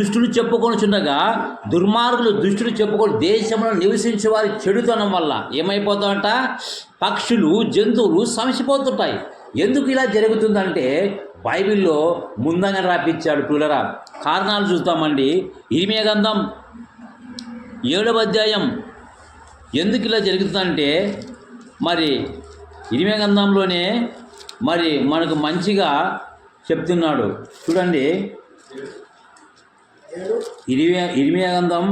దుష్టులు చెప్పుకొనుచుండగా దుర్మార్గులు దుష్టులు చెప్పుకొని దేశంలో నివసించే వారి చెడుతనం వల్ల ఏమైపోతామంట, పక్షులు జంతువులు సమసిపోతుంటాయి. ఎందుకు ఇలా జరుగుతుందంటే బైబిల్లో ముందంగా రాపించాడు పిల్లరా. కారణాలు చూస్తామండి. ఇర్మీయా గ్రంథం 7వ అధ్యాయం ఎందుకు ఇలా జరుగుతుందంటే మరి ఇర్మీయా గ్రంథంలోనే మరి మనకు మంచిగా చెప్తున్నాడు. చూడండి, ఇర్మీయా గ్రంథం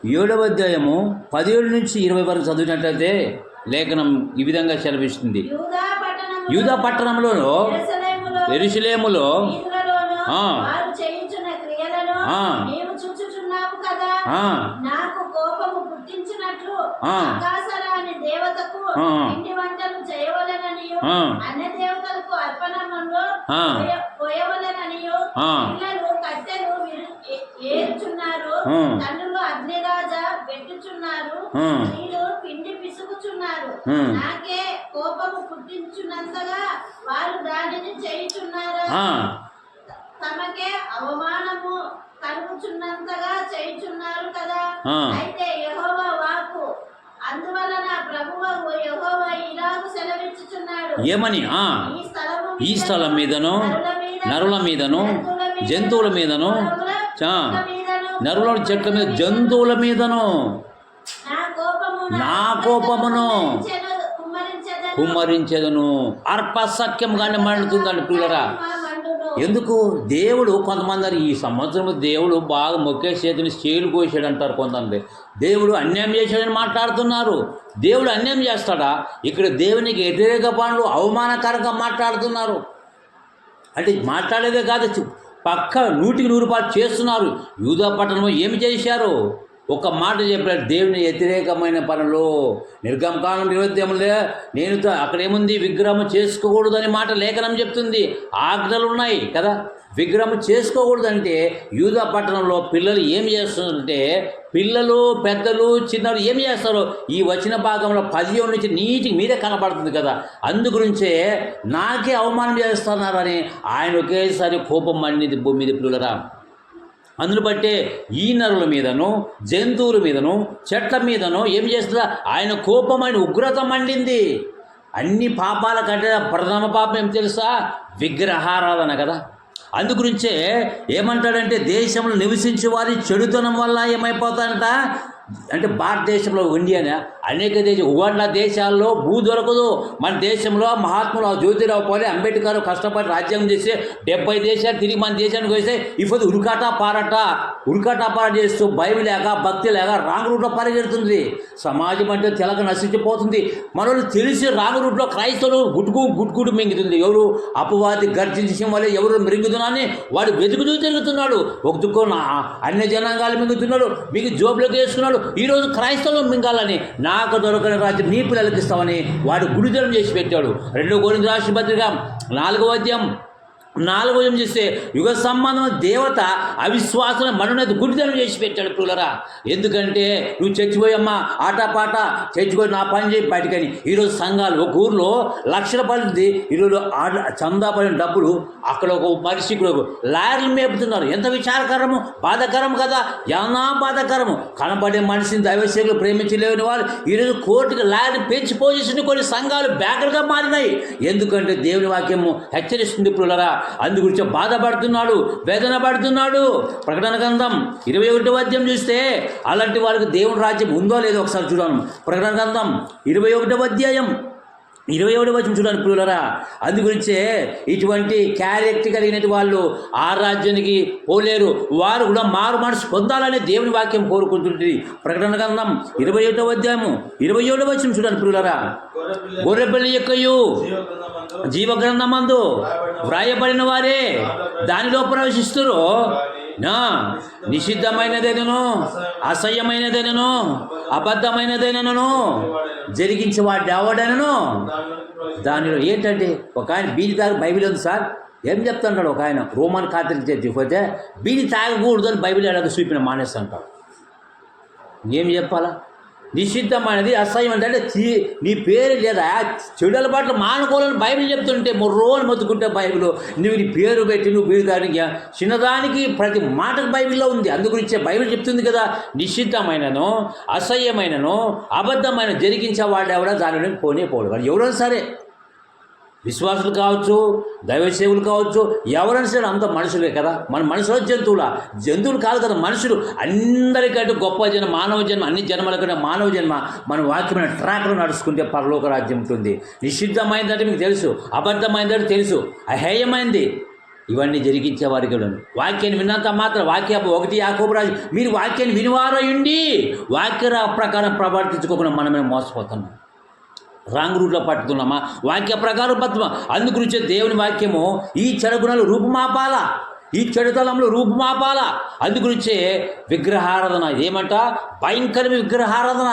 7వ అధ్యాయము 17 నుంచి 20 వరకు చదివినట్లయితే లేఖనం ఈ విధంగా సెలవిస్తుంది. యూదా పట్టణంలో యెరూషలేములో నాకు కోపము పుట్టించినట్లు ఆకాశరాని దేవతకు ఇంటి వంటలు చేయవలెననియు అన్య దేవతలకు అర్పణములు పోయవలెననియు పిల్లలు కట్టెలు ఏరుచున్నారు, తండ్రులు అగ్నిరాజ పెట్టుచున్నారు, స్త్రీలు పిండి పిసుకుచున్నారు. నాకే కోపము పుట్టించున్నంతగా వారు దానిని చేయుచున్నారా? తమకే అవమానము కలుగుచున్నంతగా చేయుచున్నారు కదా. అయితే యెహోవా వాక్కు, అందువలన ప్రభువు యెహోవా ఇలాగు సెలవిచ్చుచున్నాడు, ఏమని? ఈ స్థలం మీదను నరుల మీదను జంతువుల మీదను నరుల చెట్ల మీద జంతువుల మీదను నా కోపమును కుమ్మరించేదను. అర్పసఖ్యంగానే మండుతుందండి పిల్లరా. ఎందుకు? దేవుడు కొంతమంది ఈ సంవత్సరం దేవుడు బాగా మొక్కే చేతిని స్టేలు కోసాడు అంటారు కొంతమంది. దేవుడు అన్యాయం చేశాడని మాట్లాడుతున్నారు. దేవుడు అన్యాయం చేస్తాడా? ఇక్కడ దేవునికి వ్యతిరేక పనులు అవమానకరంగా మాట్లాడుతున్నారు. అంటే మాట్లాడేదే కాదు, పక్క 100% చేస్తున్నారు. యూదా పట్టణంలో ఏమి చేశారు? ఒక మాట చెప్పాడు, దేవుని వ్యతిరేకమైన పనులు. నిర్గమకాండం 28 నేను అక్కడ ఏముంది, విగ్రహం చేసుకోకూడదని మాట లేఖనం చెప్తుంది. ఆజ్ఞలు ఉన్నాయి కదా. విగ్రహం చేసుకోకూడదంటే యూదా పట్టణంలో పిల్లలు ఏం చేస్తున్నారంటే, పిల్లలు పెద్దలు చిన్నలు ఏం చేస్తారు? ఈ వచ్చిన భాగంలో 17 నుంచి నీటికి మీరే కనపడుతుంది కదా. అందు గురించే నాకే అవమానం చేస్తున్నారని ఆయన ఒకేసారి కోపం మండింది భూమి మీద పిల్లరా. అందును బట్టే ఈ నరుల మీదను జంతువుల మీదను చెట్ల మీదను ఏం చేస్తుందా? ఆయన కోపం, ఆయన ఉగ్రత మండింది. అన్ని పాపాల కంటే ప్రథమ పాపం ఏం తెలుసా? విగ్రహారాధన కదా. అందుగురించే ఏమంటాడంటే, దేశంలో నివసించే వారి చెడుతనం వల్ల ఏమైపోతాడంట అంటే, భారతదేశంలో ఇండియానే అనేక ఉగాండా దేశాల్లో భూ దొరకదు. మన దేశంలో మహాత్ములు జ్యోతిరావు పూలే అంబేద్కర్ కష్టపడి రాజ్యాంగం చేసి 70 దేశాలు తిరిగి మన దేశానికి వస్తే ఇప్పుడు ఉరుకాట పారాట చేస్తూ భయం లేక భక్తి లేక రాంగ్ రూట్లో పరిగెడుతుంది. సమాజం అంటే తెలక నశించిపోతుంది. మనల్ని తెలిసి రాంగ్ రూట్లో క్రైస్తవులు గుట్టుకుడు మింగుతుంది. ఎవరు? అపవాది గర్జించే వల్ల ఎవరు మింగుతున్నారని వాడు వెతుకుతూ తిరుగుతున్నాడు. ఒక దుఃఖం అన్య జనాంగాలు మింగుతున్నాడు, మీకు జోబులోకి వేసుకున్నాడు. ఈరోజు క్రైస్తవులు మింగాలని, నాకు దొరకని రాజ్యం నీ పిల్లలకి ఇస్తామని వాడు గుడిదనం చేసి పెట్టాడు. 2 కొరింథీయుల రాసిన పత్రిక 4వ అధ్యాయం 4వ వచనం చేస్తే, యుగ సంబంధం దేవత అవిశ్వాసం మనోనేది గుడిదనం చేసి పెట్టాడు పిల్లరా. ఎందుకంటే నువ్వు చచ్చిపోయమ్మా ఆటపాట చచ్చిపోయి నా పని చేయి బయటకని. ఈరోజు సంఘాలు ఒక ఊర్లో లక్షల పడింది, ఈరోజు చందా పడిన డబ్బులు అక్కడ ఒక మనిషికి లాయర్లు మేపుతున్నారు. ఎంత విచారకరము, బాధాకరం కదా. ఏమన్నా బాధాకరము. కనబడే మనిషిని దైవసేవలు ప్రేమించలేని వాళ్ళు ఈరోజు కోర్టుకి లాయర్ని పెంచి పోజేసిన కొన్ని సంఘాలు బ్యాకర్గా మారినాయి. ఎందుకంటే దేవుని వాక్యము హెచ్చరిస్తుంది పిల్లరా. అందుగురించి బాధపడుతున్నాడు, వేదన పడుతున్నాడు. ప్రకటన గ్రంథం 21వ అధ్యాయం చూస్తే అలాంటి వాళ్ళకి దేవుని రాజ్యం ఉందో లేదో ఒకసారి చూడాలి. ప్రకటన గ్రంథం 21వ అధ్యాయం 21వ వచనం చూడండి పిల్లరా. అందుగురించే ఇటువంటి క్యారెక్టర్ కలిగిన వాళ్ళు ఆ రాజ్యానికి పోలేరు. వారు కూడా మారు మనసు పొందాలని దేవుని వాక్యం కోరుకుంటుంది. ప్రకటన గ్రంథం 21వ అధ్యాయము 27వ వచనం చూడండి పిల్లరా. గొర్రెపిల్ల యొక్కయు జీవగ్రంథమందు వ్రాయబడిన వారే దానిలో ప్రవేశిస్తురు. నిషిద్ధమైనదైనను అసహ్యమైనదైనను అబద్ధమైనదైనను జరిగించేవాడు ఎవడైనను దానిలో ఏంటంటే, ఒక ఆయన బీడి తాగి బైబిల్ ఉంది సార్ ఏం చెప్తున్నాడు? ఒక ఆయన రోమన్ కాథలిక్ చర్చికి పోతే బీడి తాగకూడదు అని బైబిల్ ఎలాగ చూపిన మానేస్తుంటాడు. ఏం చెప్పాలా? నిషిద్ధమైనది అసహ్యం అంటే నీ పేరు లేదా చెడు అలవాట్లు మానుకోవాలని బైబిల్ చెప్తుంటే మొర్రోని మొత్తుకుంటే బైబిల్ నువ్వు నీ పేరు పెట్టి నువ్వు పేరు దానికి చిన్నదానికి ప్రతి మాటకు బైబిల్లో ఉంది. అందుగురించే బైబిల్ చెప్తుంది కదా, నిషిద్ధమైనను అసహ్యమైనను అబద్ధమైన జరిగించే వాడు ఎవడా దానిని పోనే పోడు. వాడు ఎవరైనా సరే, విశ్వాసులు కావచ్చు, దైవ సేవలు కావచ్చు, ఎవరైనా సరే అంత మనుషులే కదా. మన మనుషులు జంతువులు కాదు కదా మనుషులు. అందరికంటే గొప్ప జన్మ మానవ జన్మ, అన్ని జన్మల కంటే మానవ జన్మ మన వాక్యమైన ట్రాక్లో నడుచుకుంటే పరలోక రాజ్యం ఉంటుంది. నిషిద్ధమైందంటే మీకు తెలుసు, అబద్ధమైందంటే తెలుసు, అహేయమైంది ఇవన్నీ జరిగించే వారికి వాక్యాన్ని విన్నంత మాత్రం వాక్య 1 యాకోబు రాజు మీరు వాక్యాన్ని వినివారయుండి వాక్య ప్రకారం ప్రవర్తించుకోకుండా మనమే మోసపోతున్నాం, రాంగ్ రూట్లో పట్టుతున్నామా, వాక్య ప్రకారం పట్టుమా. అందుగురించే దేవుని వాక్యము ఈ చెడు గుణాలు రూపుమాపాల, ఈ చెడుతలంలో రూపుమాపాల. అందుగురించే విగ్రహారాధన ఏమంట, భయంకరమైన విగ్రహారాధన.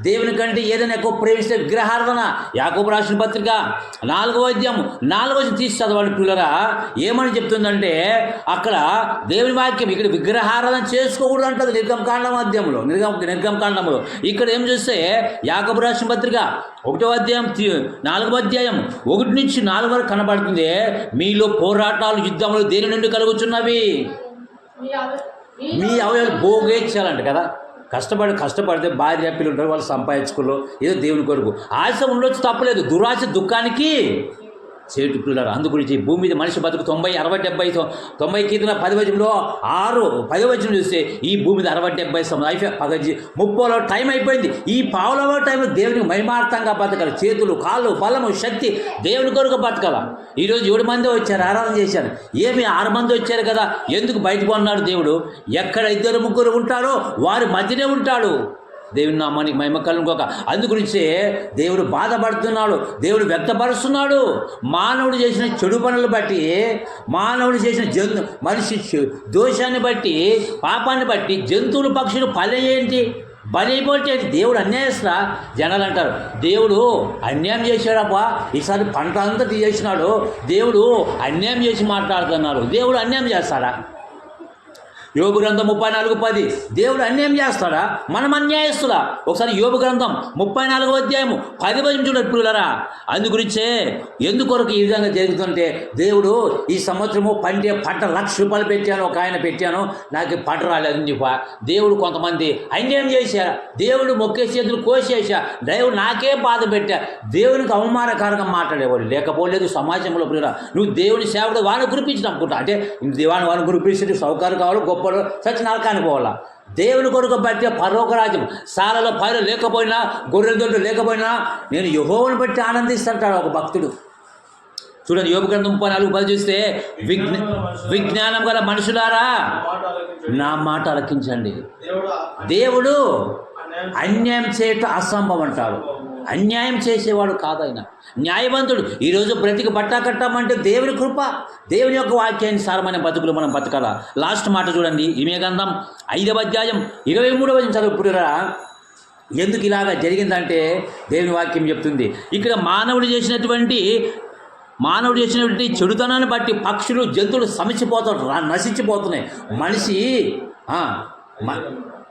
దేవుని కంటే ఏదైనా ఎక్కువ ప్రేమిస్తే విగ్రహారాధన. యాకోబు రాసిన పత్రిక 4వ అధ్యాయం తీసి చదవండి పిల్లరా. ఏమని చెప్తుందంటే అక్కడ దేవుని వాక్యం ఇక్కడ విగ్రహారాధన చేసుకోకూడదు అంటుంది నిర్గమకాండంలో. ఇక్కడ ఏం చేస్తే యాకోబు రాసిన పత్రిక 1వ అధ్యాయం 4వ అధ్యాయం 1 నుంచి 4 వరకు కనబడుతుంది. మీలో పోరాటాలు యుద్ధములు దేని నుండి కలుగుచున్నవి, మీ అవయవాలు భోగేచ్చాలంట కదా. కష్టపడితే భార్య పిల్లలు ఉంటారు, వాళ్ళు సంపాదించుకోరు, ఏదో దేవుని కొరకు ఆశ ఉండొచ్చు, తప్పలేదు. దురాశ దుఃఖానికి చేటు పిల్లలు. అందుగురించి భూమి మీద మనిషి బతుకు 90, 60, 70, 90 కీర్తన 10వ వచనంలో 10వ వచనం చూస్తే ఈ భూమి మీద 60, 70 అయిపోయి 30లో టైం అయిపోయింది. ఈ పావులవ టైంలో దేవునికి మహిమార్థంగా బతకాలి. చేతులు, కాళ్ళు, బలము, శక్తి దేవుని కొరకు బతకాల. ఈరోజు 7 మంది వచ్చారు, ఆరాధన చేశారు. 6 మంది వచ్చారు కదా, ఎందుకు బయటకు ఉన్నాడు దేవుడు? ఎక్కడ 2, 3 ఉంటారో వారి మధ్యనే ఉంటాడు. దేవుని నామానికి మహిమ కలుగుగాక. అందుగురించే దేవుడు బాధపడుతున్నాడు, దేవుడు వ్యక్తపరుస్తున్నాడు. మానవుడు చేసిన చెడు పనులు బట్టి, మానవుడు చేసిన మనిషి దోషాన్ని బట్టి, పాపాన్ని బట్టి జంతువులు పక్షులు బలైపోతే దేవుడు అన్యాయస్తురా. జనాలు అంటారు దేవుడు అన్యాయం చేశాడబ్బా, ఈసారి పంట అంతా తీసేసినాడు, దేవుడు అన్యాయం చేసి మాట్లాడుతున్నారు. దేవుడు అన్యాయం చేస్తాడా? యోబు గ్రంథం 34:10 దేవుడు అన్యాయం చేస్తాడా? మనం అన్యాయస్తులా? ఒకసారి యోబు గ్రంథం 34వ అధ్యాయము 10 చూడండి పిల్లరా. అందుగురించే ఎందుకొరకు ఈ విధంగా జరుగుతుంటే దేవుడు ఈ సంవత్సరము పంట ₹1,00,000 పెట్టాను, ఒక ఆయన పెట్టాను, నాకు పంట రాలేదు చెప్ప. దేవుడు కొంతమంది అన్యాయం చేశా, దేవుడు మొక్కే చేతులు కోసేసా, దేవుడు నాకే బాధ పెట్టా, దేవునికి అవమానకారంగా మాట్లాడేవాడు లేకపోలేదు సమాజంలో. పిల్లరా నువ్వు దేవుని సేవకుడు వాడిని కురిపించిన అనుకుంటా, అంటే వాడిని కురిపించి సౌకర్యం కావాలి, గొప్ప సచి నరకానికి పోవాలా. దేవుని కొరకు బట్టి పరలోక రాజ్యం. సాలలో పైరు లేకపోయినా, గొర్రెల దొడ్డు లేకపోయినా నేను యెహోవాను బట్టి ఆనందిస్తుంటాడు ఒక భక్తుడు. చూడండి యోబు గ్రంథం 34:10 చూస్తే విజ్ఞానం గల మనుషులారా నా మాట ఆలకించండి. దేవుడు అన్యాయం చేయటం అసంభవం అంటాడు. అన్యాయం చేసేవాడు కాదైన న్యాయవంతుడు. ఈరోజు బ్రతికి బట్ట కట్టామంటే దేవుని కృప, దేవుని యొక్క వాక్యానుసారమైన బతుకులు మనం బతకాల. లాస్ట్ మాట చూడండి, ఇర్మీయా గ్రంథం 5వ అధ్యాయం 23వ వచనం చదువుకురా. ఎందుకు ఇలాగా జరిగిందంటే దేవుని వాక్యం చెప్తుంది. ఇక్కడ మానవుడు చేసినటువంటి చెడుతనాన్ని బట్టి పక్షులు, జంతువులు నశించిపోతున్నాయి. మనిషి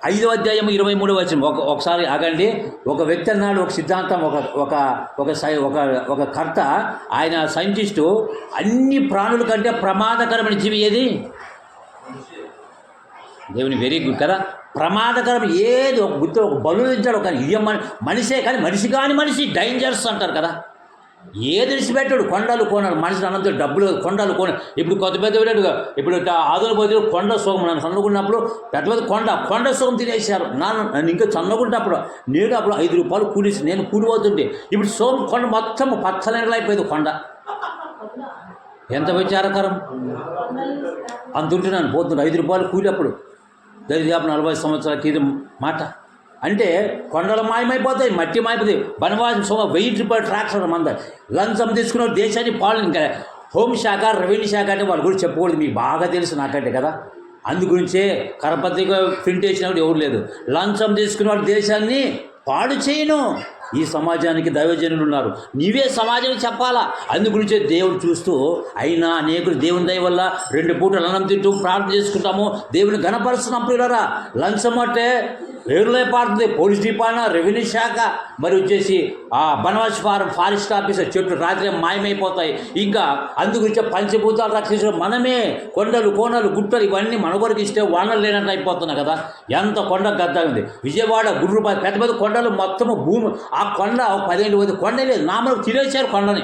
5వ అధ్యాయం 23వ వచనం ఒకసారి ఆగండి. ఒక వ్యక్తి అన్నాడు, ఒక సిద్ధాంతం, ఒక కర్త, ఆయన సైంటిస్టు, అన్ని ప్రాణుల కంటే ప్రమాదకరమైన జీవి ఏది? దేవుని వెరీ గుడ్ కదా. ప్రమాదకరం ఏది? ఒక గుర్తు, ఒక బలు ఇచ్చాడు, కానీ ఇది మనిషే, కానీ మనిషి కాని మనిషి డేంజర్స్ అంటారు కదా. ఏది విడిచిపెట్టాడు? కొండలు కోనలు, మనిషిని అన్నంత డబ్బులు కొండలు కోన. ఇప్పుడు కొత్త పెద్దగా ఇప్పుడు ఆదుల పోతే కొండ సుఖం, నన్ను చల్లకున్నప్పుడు పెద్ద కొండ సుఖం తినేసారు. నన్ను ఇంకా చల్లకుంటప్పుడు నేను అప్పుడు ₹5 కూలిసి నేను కూలిపోతుంటే ఇప్పుడు కొండ మొత్తం పచ్చనెరలు అయిపోయింది. కొండ ఎంత విచారకరం. అంత ఉంటున్నాను పోతుండే ₹5 కూలి. అప్పుడు దరిదాపు 40 సంవత్సరాల క్రితం మాట. అంటే కొండలు మాయమైపోతాయి, మట్టి మాయపోతాయి. వనవాసం ₹1000 ట్రాక్టర్ మంద లంచం తీసుకున్న దేశాన్ని పాలన. ఇంకా హోంశాఖ, రెవెన్యూ శాఖ అంటే వాళ్ళ గురించి చెప్పకూడదు, మీకు బాగా తెలుసు నాకంటే కదా. అందుగురించే కరపత్రిక ప్రింట్ చేసినప్పుడు ఎవరు లేదు. లంచం తీసుకున్న దేశాన్ని పాడు చేయను. ఈ సమాజానికి దైవజనులు ఉన్నారు, నీవే సమాజం చెప్పాలా. అందుగురించే దేవుడు చూస్తూ అయినా అనేకులు దేవుని దయ వల్ల 2 పూటలు అన్నం తింటూ ప్రార్థన చేసుకుంటాము, దేవుని ఘనపరుస్తున్నాం. పిల్లరా లంచం అంటే పేరులో పారుతుంది. పోలీస్ డిపార్ట్మెంట్, రెవెన్యూ శాఖ, మరి వచ్చేసి ఆ బనవాసి ఫారెస్ట్ ఆఫీసర్, చెట్లు రాత్రి మాయమైపోతాయి. ఇంకా అందుగురించి పంచభూతాలు రక్షించడం మనమే. కొండలు, కోనలు, గుట్టలు ఇవన్నీ మన వరకు ఇస్తే వానలు లేనట్టు అయిపోతున్నాయి కదా. ఎంత కొండ గద్ద ఉంది. విజయవాడ, గుర్రుపాటి పెద్ద పెద్ద కొండలు మొత్తము భూమి, ఆ కొండ 10 ఏళ్ళు కొండ లేదు, నామలకు తినేశారు కొండని.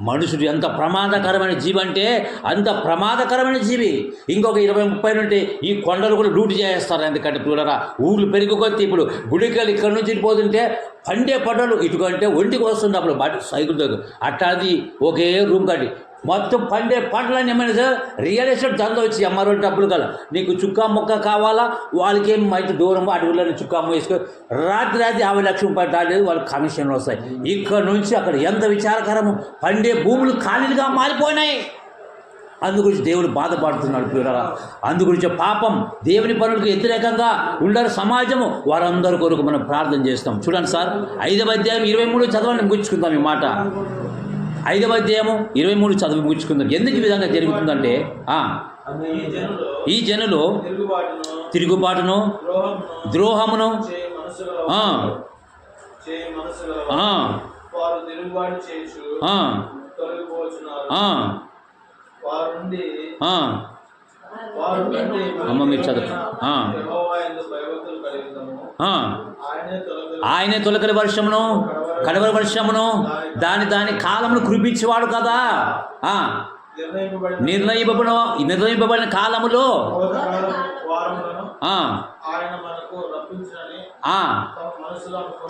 మనుషుడు ఎంత ప్రమాదకరమైన జీవి అంటే అంత ప్రమాదకరమైన జీవి. ఇంకొక 20-30 నుండి ఈ కొండలు కూడా లూటు చేస్తారు. ఎందుకంటే చూడరా, ఊళ్ళు పెరిగిపోతే ఇప్పుడు గుడికలు ఇక్కడ నుంచి పోతుంటే పండే పంటలు ఇటుకంటే ఒంటికి వస్తుంది. అప్పుడు సైకిల్ దగ్గర అట్టాది ఒకే రూమ్ కట్టి మొత్తం పండే పంటలన్నీ ఏమైనా సార్ రియల్ ఎస్టేట్ దంద వచ్చి అమ్మారు డబ్బులు కల. నీకు చుక్కా ముక్క కావాలా, వాళ్ళకి ఏం మంచి దూరం అడవులని చుక్కా వేసుకో రాత్రి 50 లక్షల రూపాయలు దాటలేదు, వాళ్ళకి కమిషన్లు వస్తాయి. ఇక్కడ నుంచి అక్కడ ఎంత విచారకరము, పండే భూములు ఖాళీలుగా మారిపోయినాయి. అందుగురించి దేవుడు బాధపడుతున్నాడు పిల్లరా. అందుగురించి పాపం, దేవుని పనులకు వ్యతిరేకంగా ఉండరు సమాజము, వారందరి కొరకు మనం ప్రార్థన చేస్తాం. చూడండి సార్, 5వ అధ్యాయం 23 చదవండి, ముగించుకుందాం ఈ మాట. 5వ అధ్యాయము 23 చదువు ముగించుకుందాం. ఎందుకు ఈ విధంగా జరుగుతుందంటే ఈ జనులు తిరుగుబాటును, ద్రోహమును అమ్మ మీరు చదువు. ఆయనే తొలకరి వర్షమును, కడవరి వర్షమును, దాని కాలమును కురిపించేవాడు కదా. నిర్ణయింపబడిన కాలములో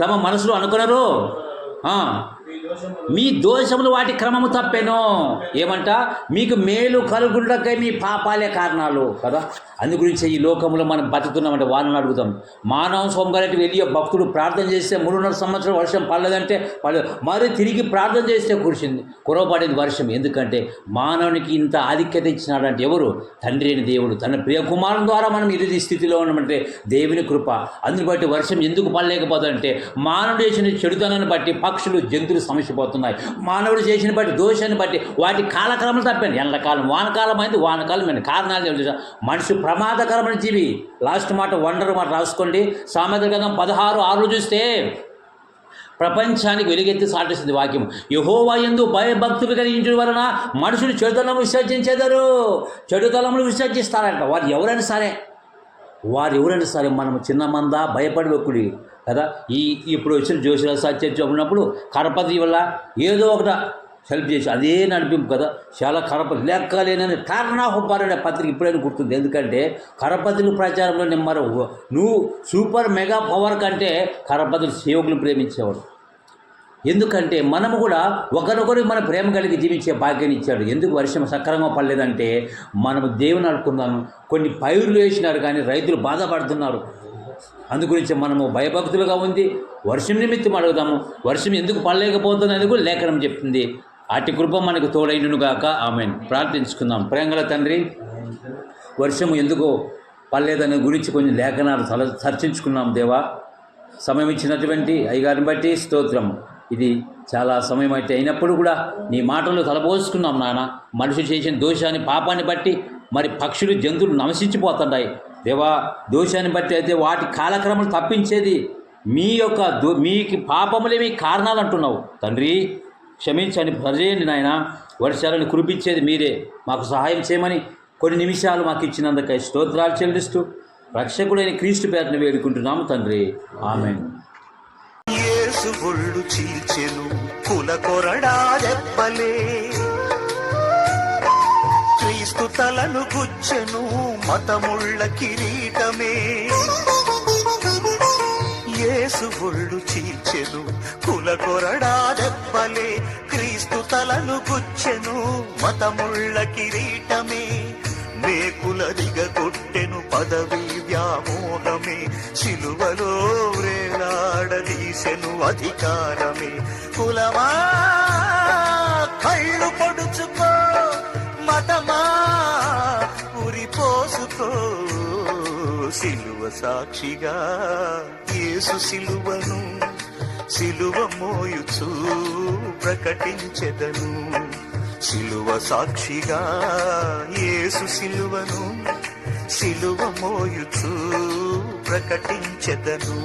తమ మనసులో అనుకున్నారు. మీ దోషములు వాటి క్రమము తప్పేను. ఏమంట, మీకు మేలు కలుగుండకై మీ పాపాలే కారణాలు కదా. అందు గురించి ఈ లోకంలో మనం బతుకుతున్నామంటే వాళ్ళని అడుగుతాం. మానవ సోమగారెడ్డి వెళ్ళి భక్తుడు ప్రార్థన చేస్తే 3.5 సంవత్సరం వర్షం పడలేదంటే మరి తిరిగి ప్రార్థన చేస్తే కురవబడింది వర్షం. ఎందుకంటే మానవునికి ఇంత ఆధిక్యత ఇచ్చినాడంటే ఎవరు? తండ్రి అయిన దేవుడు. తన ప్రియ కుమారుని ద్వారా మనం ఇది స్థితిలో ఉన్నామంటే దేవుని కృప. అందుని బట్టి వర్షం ఎందుకు పడలేకపోతుందంటే మానవుడు చేసిన చెడుతనాన్ని బట్టి పక్షులు, జంతువులు సమస్యపోతున్నాయి. మానవుడు చేసిన బట్టి, దోషాన్ని బట్టి వాటి కాలక్రమం తప్పాను. ఎండాకాలం వానకాలం అయింది, వానకాలం అయింది. కారణాలు మనిషి ప్రమాదకరమైన జీవి. లాస్ట్ మాట వండర్ మాట రాసుకోండి. సామెతల గ్రంథం 16:6 చూస్తే ప్రపంచానికి వెలుగెత్తి సాటిస్తుంది వాక్యం. యెహోవా యందు భయభక్తులు కలిగించడం వలన మనుషులు చెడుతనము విసర్జించేదారు. చెడుతనములు విసర్జిస్తారంట. వారు ఎవరైనా సరే మనం చిన్న మంద భయపడి ఒక్కుడి కదా. ఇప్పుడు వచ్చిన జోషిల సత్యం చెప్పినప్పుడు కరపతి వల్ల ఏదో ఒకట హెల్ప్ చేసి అదే నడిపింపు కదా. చాలా కరపతి లెక్కలేనని కారణాహుపారనే పత్రిక ఇప్పుడైనా గుర్తుంది. ఎందుకంటే కరపతులు ప్రచారంలో నెమ్మరు. నువ్వు సూపర్ మెగా పవర్ కంటే కరపతులు సేవకులు ప్రేమించేవాడు. ఎందుకంటే మనము కూడా ఒకరికొకరికి మన ప్రేమ కలిగి జీవించే భాగ్యాన్ని ఇచ్చాడు. ఎందుకు వర్షం సక్రమంగా పడలేదంటే మనము దేవుని అనుకున్నాము. కొన్ని పైరులు వేసినారు కానీ రైతులు బాధపడుతున్నారు. అందుగురించి మనము భయభక్తులుగా ఉంది వర్షం నిమిత్తం అడుగుదాము. వర్షం ఎందుకు పడలేకపోతున్నందుకు లేఖనం చెప్తుంది. అటు కృప మనకు తోడైనగాక. ఆమేన్. ప్రార్థించుకుందాం. ప్రేమగల తండ్రి, వర్షము ఎందుకు పడలేదని గురించి కొన్ని లేఖనాలు చర్చించుకున్నాం దేవా. సమయం ఇచ్చినటువంటి అయ్యగారిని బట్టి స్తోత్రం. ఇది చాలా సమయం అయితే అయినప్పుడు కూడా నీ మాటలు తలపోసుకున్నాం నాన్న. మనిషి చేసిన దోషాన్ని, పాపాన్ని బట్టి మరి పక్షులు, జంతువులు నమసించిపోతున్నాయి దేవా. దోషాన్ని బట్టి అయితే వాటి కాలక్రమాలు తప్పించేది మీకు పాపములే మీ కారణాలు అంటున్నావు తండ్రి. క్షమించండి, ప్రజేయండి నాయన. వర్షాలను కురిపించేది మీరే. మాకు సహాయం చేయమని కొన్ని నిమిషాలు మాకు ఇచ్చినందుకై స్తోత్రాలు చెల్లిస్తూ రక్షకుడైన క్రీస్తు పేరును వేడుకుంటున్నాము తండ్రి. ఆమేన్. యేసు ఒళ్ళు చీల్చెను కుల కొరడా దెబ్బలే, క్రీస్తు తలను గుచ్చెను మతముళ్ళ కిరీటమే. యేసు ఒళ్ళు చీల్చెను కుల కొరడా దెబ్బలే, క్రీస్తు తలను గుచ్చెను మతముళ్ళ కిరీటమే. మేకుల దిగగొట్టెను పదవి వ్యామోహమే, శిలువలో వేలాడదీసెను అధికారమే. కులమా కళ్ళు పొడుచుకో, మతమా ఉరిపోసుకో, సిలువ సాక్షిగా యేసు సిలువను సిలువ మోయుచు ప్రకటించెదను. సిలువ సాక్షిగా యేసు సిలువను సిలువ మోయుచు ప్రకటించెదను